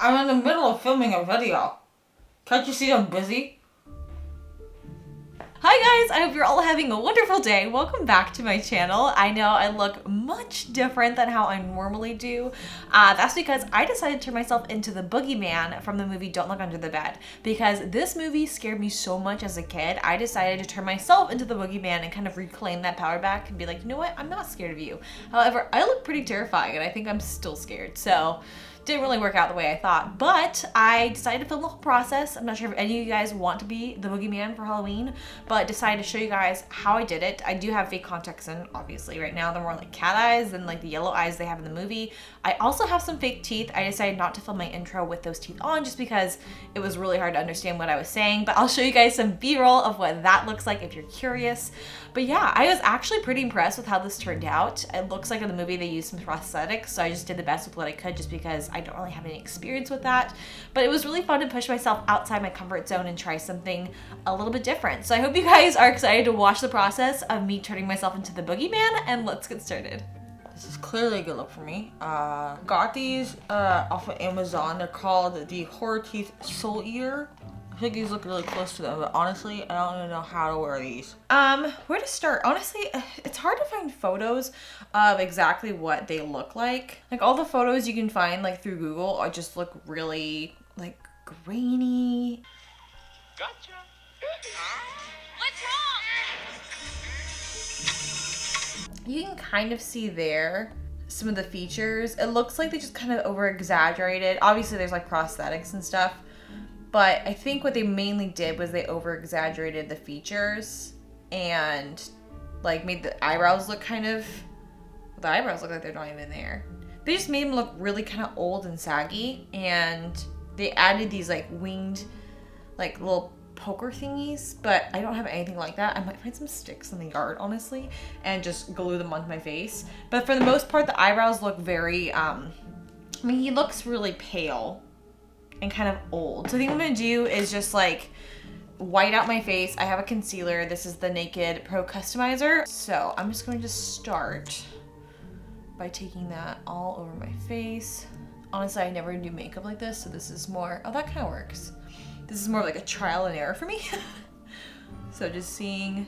I'm in the middle of filming a video. Can't you see I'm busy? Hi guys, I hope you're all having a wonderful day. Welcome back to my channel. I know I look much different than how I normally do. That's because I decided to turn myself into the Boogeyman from the movie Don't Look Under the Bed. Because this movie scared me so much as a kid, I decided to turn myself into the Boogeyman and kind of reclaim that power back and be like, you know what, I'm not scared of you. However, I look pretty terrifying and I think I'm still scared. So didn't really work out the way I thought, but I decided to film the whole process. I'm not sure if any of you guys want to be the Boogeyman for Halloween, but decided to show you guys how I did it. I do have fake contacts in, obviously. Right now they're more like cat eyes than like the yellow eyes they have in the movie. I also have some fake teeth. I decided not to film my intro with those teeth on just because it was really hard to understand what I was saying, but I'll show you guys some B-roll of what that looks like if you're curious. But yeah, I was actually pretty impressed with how this turned out. It looks like in the movie they used some prosthetics, so I just did the best with what I could just because I don't really have any experience with that. But it was really fun to push myself outside my comfort zone and try something a little bit different. So I hope you guys are excited to watch the process of me turning myself into the Boogeyman, and let's get started. This is clearly a good look for me. Got these off of Amazon. They're called the Horror Teeth Soul Eater. I think these look really close to them, but honestly, I don't even know how to wear these. Where to start? Honestly, it's hard to find photos of exactly what they look like. Like all the photos you can find like through Google are just look really like grainy. Gotcha. What's wrong? You can kind of see there some of the features. It looks like they just kind of over exaggerated. Obviously there's like prosthetics and stuff, but I think what they mainly did was they over exaggerated the features and like made the eyebrows look kind of, the eyebrows look like they're not even there. They just made them look really kind of old and saggy, and they added these like winged like little poker thingies, but I don't have anything like that. I might find some sticks in the yard, honestly, and just glue them onto my face. But for the most part, the eyebrows look very, I mean, he looks really pale and kind of old. So I think what I'm gonna do is just like white out my face. I have a concealer. This is the Naked Pro Customizer. So I'm just going to start by taking that all over my face. Honestly, I never do makeup like this, so this is more, oh, that kind of works. This is more like a trial and error for me. So just seeing,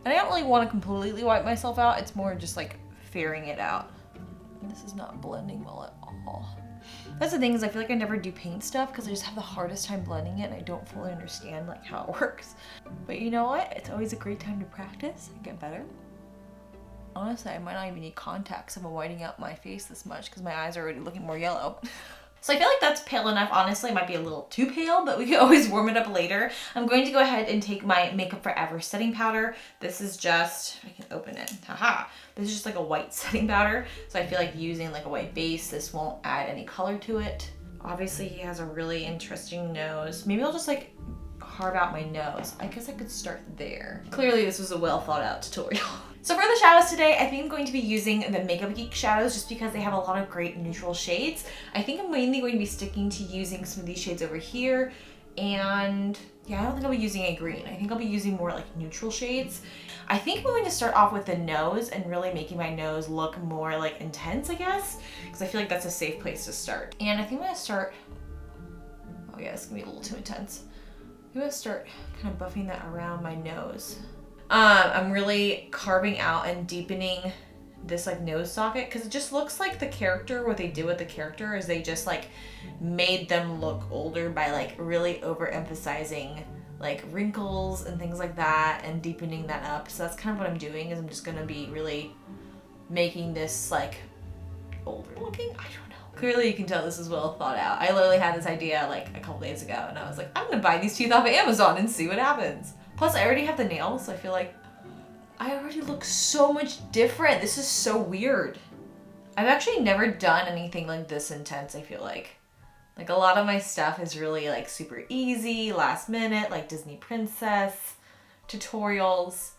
and I don't really want to completely wipe myself out. It's more just like fairing it out. And this is not blending well at all. That's the thing, is I feel like I never do paint stuff because I just have the hardest time blending it and I don't fully understand like how it works. But you know what? It's always a great time to practice and get better. Honestly, I might not even need contacts if I'm whitening out my face this much because my eyes are already looking more yellow. So I feel like that's pale enough. Honestly, it might be a little too pale, but we can always warm it up later. I'm going to go ahead and take my Makeup Forever setting powder. This is just, I can open it, haha. This is just like a white setting powder. So I feel like using like a white base, this won't add any color to it. Obviously he has a really interesting nose. Maybe I'll just like carve out my nose. I guess I could start there. Clearly this was a well thought out tutorial. So for the shadows today, I think I'm going to be using the Makeup Geek shadows just because they have a lot of great neutral shades. I think I'm mainly going to be sticking to using some of these shades over here. And yeah, I don't think I'll be using a green. I think I'll be using more like neutral shades. I think I'm going to start off with the nose and really making my nose look more like intense, I guess, because I feel like that's a safe place to start. And I think I'm going to start, oh yeah, it's gonna be a little too intense. I'm gonna start kind of buffing that around my nose. I'm really carving out and deepening this like nose socket because it just looks like the character, what they did with the character is they just like made them look older by like really overemphasizing like wrinkles and things like that and deepening that up. So that's kind of what I'm doing, is I'm just gonna be really making this like older looking. I don't know. Clearly you can tell this is well thought out. I literally had this idea like a couple days ago and I was like, I'm gonna buy these teeth off of Amazon and see what happens. Plus I already have the nails, so I feel like I already look so much different. This is so weird. I've actually never done anything like this intense, I feel like. Like a lot of my stuff is really like super easy, last minute, like Disney princess tutorials.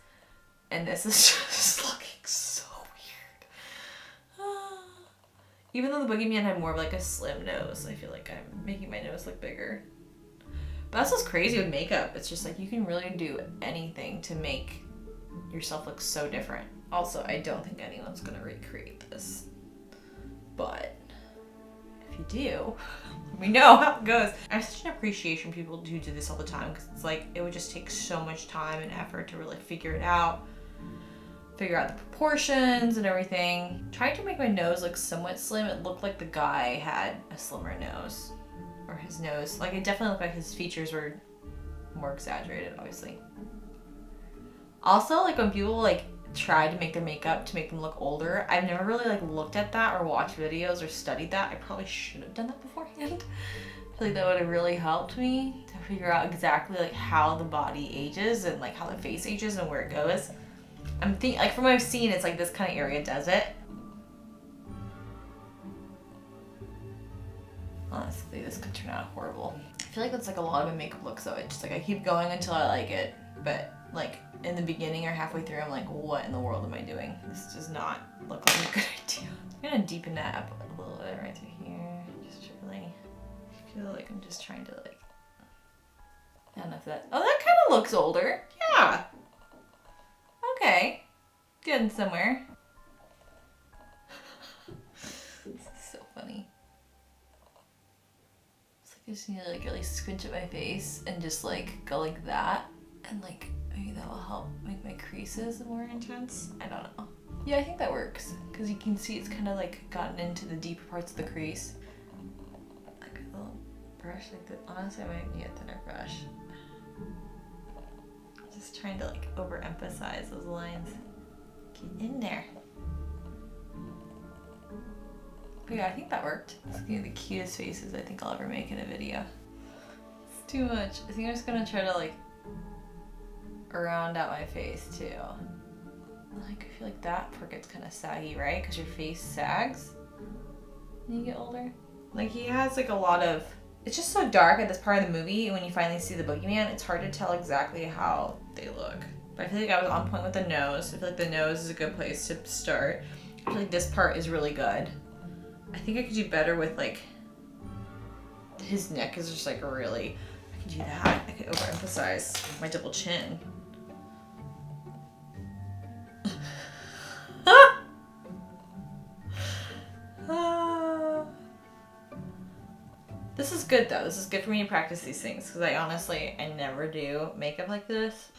And this is just looking so weird. Even though the Boogeyman had more of like a slim nose, I feel like I'm making my nose look bigger. But that's what's crazy with makeup. It's just like you can really do anything to make yourself look so different. Also, I don't think anyone's gonna recreate this, but I if you do, we know how it goes. I have such an appreciation for people who do this all the time, because it's like, it would just take so much time and effort to really figure it out. Figure out the proportions and everything. Trying to make my nose look somewhat slim, it looked like the guy had a slimmer nose. Or his nose. Like, it definitely looked like his features were more exaggerated, obviously. Also, like, when people, like, try to make their makeup to make them look older, I've never really, like, looked at that or watched videos or studied that. I probably should have done that beforehand. I feel like that would have really helped me to figure out exactly, like, how the body ages and, like, how the face ages and where it goes. I'm thinking, like, from what I've seen, it's like this kind of area does it. Honestly, this could turn out horrible. I feel like that's like a lot of my makeup looks though. It's just like I keep going until I like it, but like in the beginning or halfway through, I'm like, what in the world am I doing? This does not look like a good idea. I'm gonna deepen that up a little bit right through here. Just to really feel like I'm just trying to like, I don't know if that, oh, that kind of looks older. Yeah. Okay. Getting somewhere. This is so funny. I just need to like really squint at my face and just like go like that, and like maybe that will help make my creases more intense. I don't know. Yeah, I think that works because you can see it's kind of like gotten into the deeper parts of the crease. Like a little brush like that. Honestly, I might need a thinner brush. Just trying to like overemphasize those lines. Get in there. But yeah, I think that worked. It's gonna be the cutest faces I think I'll ever make in a video. It's too much. I think I'm just gonna try to like round out my face too. Like, I feel like that part gets kind of saggy, right? Because your face sags when you get older. Like, he has like a lot of, it's just so dark at this part of the movie, and when you finally see the boogeyman, it's hard to tell exactly how they look. But I feel like I was on point with the nose. I feel like the nose is a good place to start. I feel like this part is really good. I think I could do better with like, his neck is just like really, I could do that. I could overemphasize my double chin. This is good though. This is good for me to practice these things because I never do makeup like this.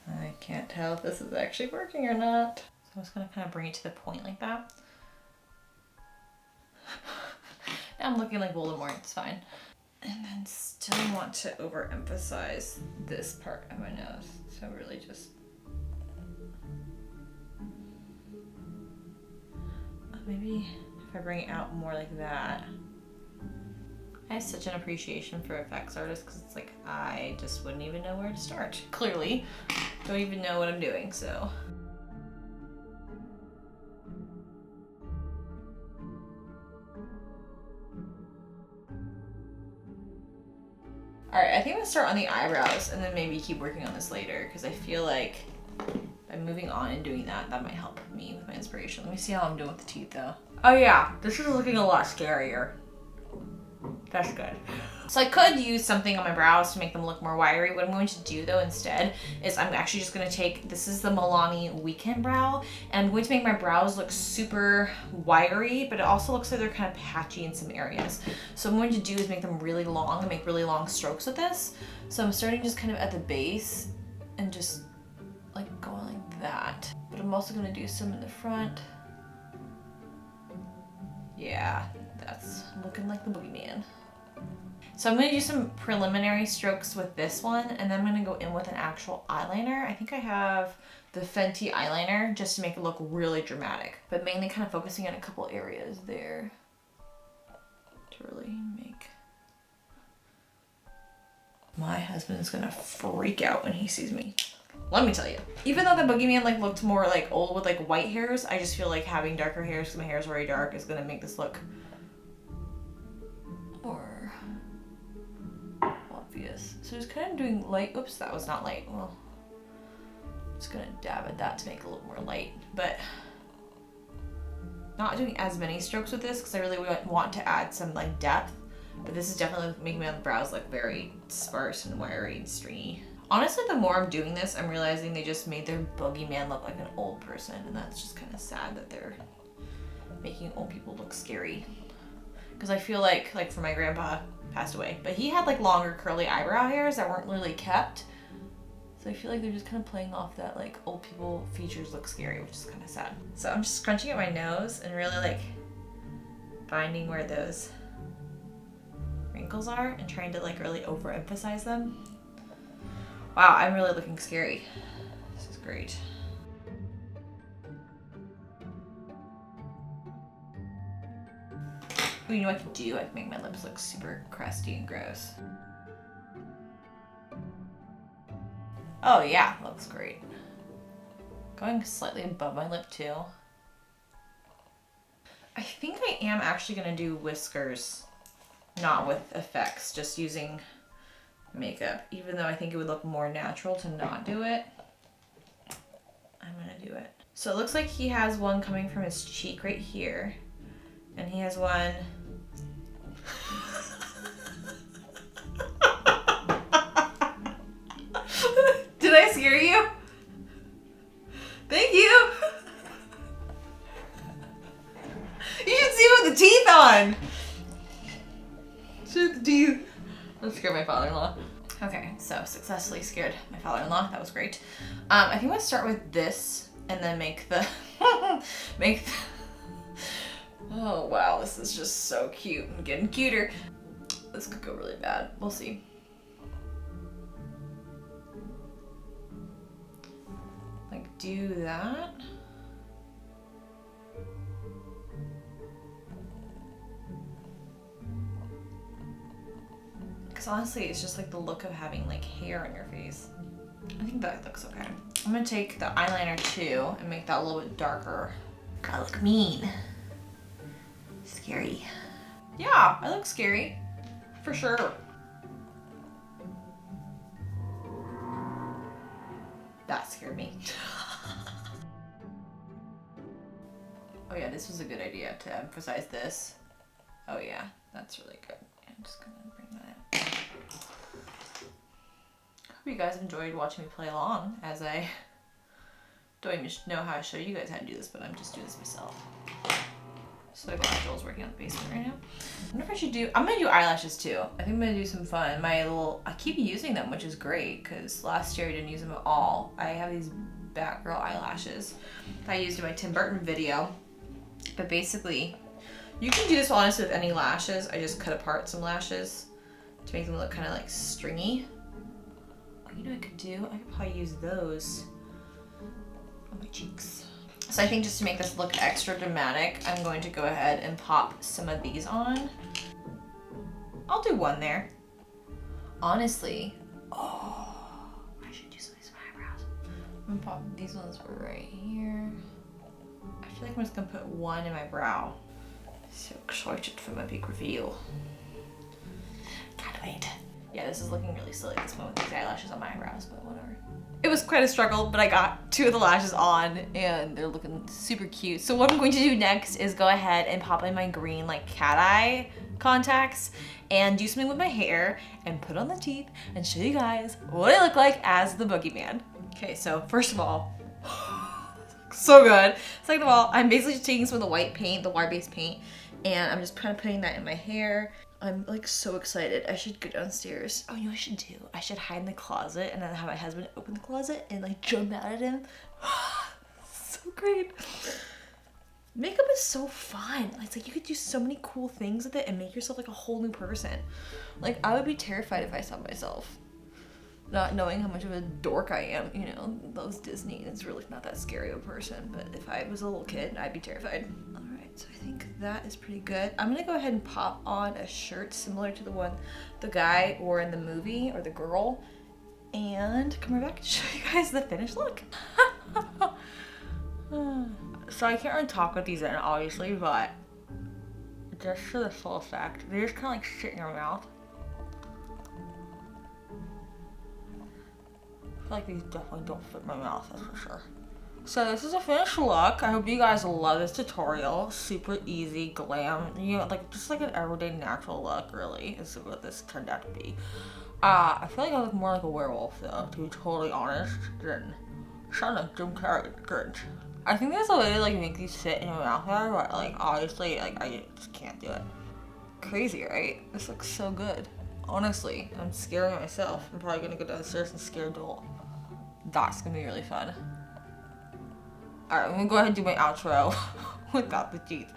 I can't tell if this is actually working or not. So I'm just gonna kind of bring it to the point like that. Now I'm looking like Voldemort, it's fine. And then still want to overemphasize this part of my nose. So really just, maybe if I bring it out more like that. I have such an appreciation for effects artists because it's like, I just wouldn't even know where to start. Clearly, don't even know what I'm doing, so. All right, I think I'm gonna start on the eyebrows and then maybe keep working on this later because I feel like by moving on and doing that, that might help me with my inspiration. Let me see how I'm doing with the teeth though. Oh yeah, this is looking a lot scarier. That's good. So I could use something on my brows to make them look more wiry. What I'm going to do though instead is I'm actually just gonna take, this is the Milani Weekend Brow, and I'm going to make my brows look super wiry, but it also looks like they're kind of patchy in some areas. So what I'm going to do is make them really long and make really long strokes with this. So I'm starting just kind of at the base and just like going like that. But I'm also gonna do some in the front. Yeah, that's looking like the boogeyman. So I'm gonna do some preliminary strokes with this one, and then I'm gonna go in with an actual eyeliner. I think I have the Fenty eyeliner just to make it look really dramatic, but mainly kind of focusing in a couple areas there to really make. My husband's gonna freak out when he sees me. Let me tell you. Even though the boogeyman like looked more like old with like white hairs, I just feel like having darker hairs, because my hair is very dark, is gonna make this look more obvious. So just kind of doing light, oops, that was not light. Well, just gonna dab at that to make it a little more light, but not doing as many strokes with this because I really want to add some like depth, but this is definitely making my brows look very sparse and wiry and stringy. Honestly, the more I'm doing this, I'm realizing they just made their boogeyman look like an old person, and that's just kind of sad that they're making old people look scary. Because I feel like for my grandpa passed away, but he had like longer curly eyebrow hairs that weren't really kept. So I feel like they're just kind of playing off that like old people features look scary, which is kind of sad. So I'm just scrunching at my nose and really like finding where those wrinkles are and trying to like really overemphasize them. Wow, I'm really looking scary. This is great. Ooh, you know what I could do? I can make my lips look super crusty and gross. Oh yeah, looks great. Going slightly above my lip too. I think I am actually gonna do whiskers, not with effects, just using makeup. Even though I think it would look more natural to not do it, I'm gonna do it. So it looks like he has one coming from his cheek right here, and he has one Did I scare you? Thank you. You should see with the teeth on. Shoot the teeth. Let's scare my father-in-law. Okay, so successfully scared my father-in-law. That was great. I think I'm gonna start with this and then make the oh wow, this is just so cute and getting cuter. This could go really bad. We'll see. Like do that. Because honestly, it's just like the look of having like hair on your face. I think that looks okay. I'm gonna take the eyeliner too and make that a little bit darker. I look mean. Scary. Yeah, I look scary. For sure. That scared me. Oh yeah, this was a good idea to emphasize this. Oh yeah, that's really good. I'm just gonna bring that in. Hope you guys enjoyed watching me play along as I don't even know how to show you guys how to do this, but I'm just doing this myself. So glad Joel's working on the basement right now. I wonder if I should do, I'm gonna do eyelashes too. I think I'm gonna do some fun. I keep using them, which is great, because last year I didn't use them at all. I have these Batgirl eyelashes that I used in my Tim Burton video. But basically, you can do this honestly with any lashes. I just cut apart some lashes to make them look kind of like stringy. Oh, you know what I could do? I could probably use those on my cheeks. So I think just to make this look extra dramatic, I'm going to go ahead and pop some of these on. I'll do one there. Honestly, oh, I should do some of these eyebrows. I'm gonna pop these ones right here. I feel like I'm just gonna put one in my brow. So excited for my big reveal. Can't wait. Yeah, this is looking really silly at this moment with these eyelashes on my eyebrows, but whatever. It was quite a struggle, but I got two of the lashes on and they're looking super cute. So what I'm going to do next is go ahead and pop in my green like cat eye contacts and do something with my hair and put on the teeth and show you guys what I look like as the Boogeyman. Okay, so first of all, so good. Second of all, I'm basically just taking some of the white paint, the water-based paint, and I'm just kind of putting that in my hair. I'm like so excited. I should go downstairs. Oh, you know what I should do? I should hide in the closet and then have my husband open the closet and like jump out at him. So great. Makeup is so fun. It's like you could do so many cool things with it and make yourself like a whole new person. Like I would be terrified if I saw myself not knowing how much of a dork I am. You know, loves Disney and it's really not that scary of a person. But if I was a little kid, I'd be terrified. So I think that is pretty good. I'm gonna go ahead and pop on a shirt similar to the one the guy wore in the movie, or the girl, and come right back and show you guys the finished look. So I can't really talk with these in, obviously, but just for the full effect, they just kind of like sit in your mouth. I feel like these definitely don't fit in my mouth, that's for sure. So this is a finished look. I hope you guys love this tutorial. Super easy, glam, you know, like just like an everyday natural look really is what this turned out to be. I feel like I look more like a werewolf though, to be totally honest, than sound like Jim Carrey. Good. I think there's a way to like make these fit in your mouth there, but like obviously like I just can't do it. Crazy, right? This looks so good. Honestly, I'm scaring myself. I'm probably gonna go downstairs and scare Joel. That's gonna be really fun. Alright, I'm gonna go ahead and do my outro without the teeth.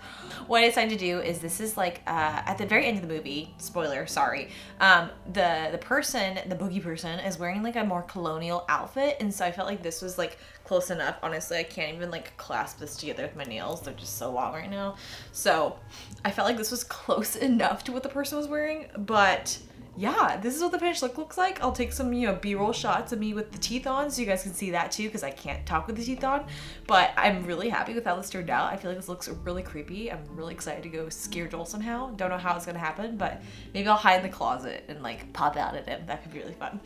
What I decided to do is this is like at the very end of the movie, spoiler, sorry, the person, the boogie person is wearing like a more colonial outfit, and so I felt like this was like close enough. Honestly, I can't even like clasp this together with my nails. They're just so long right now. So I felt like this was close enough to what the person was wearing, but yeah, this is what the finished look looks like. I'll take some, B-roll shots of me with the teeth on so you guys can see that too, because I can't talk with the teeth on. But I'm really happy with how this turned out. I feel like this looks really creepy. I'm really excited to go scare Joel somehow. Don't know how it's gonna happen, but maybe I'll hide in the closet and like pop out at him. That could be really fun.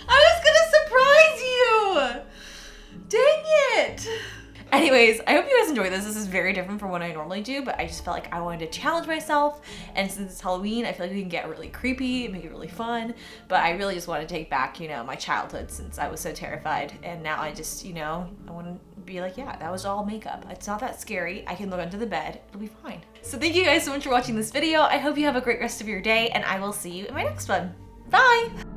I was gonna surprise you! Dang it! Anyways, I hope you guys enjoyed this. This is very different from what I normally do, but I just felt like I wanted to challenge myself. And since it's Halloween, I feel like we can get really creepy, make it really fun. But I really just want to take back, my childhood since I was so terrified. And now I just, I want to be like, yeah, that was all makeup. It's not that scary. I can look under the bed. It'll be fine. So thank you guys so much for watching this video. I hope you have a great rest of your day, and I will see you in my next one. Bye!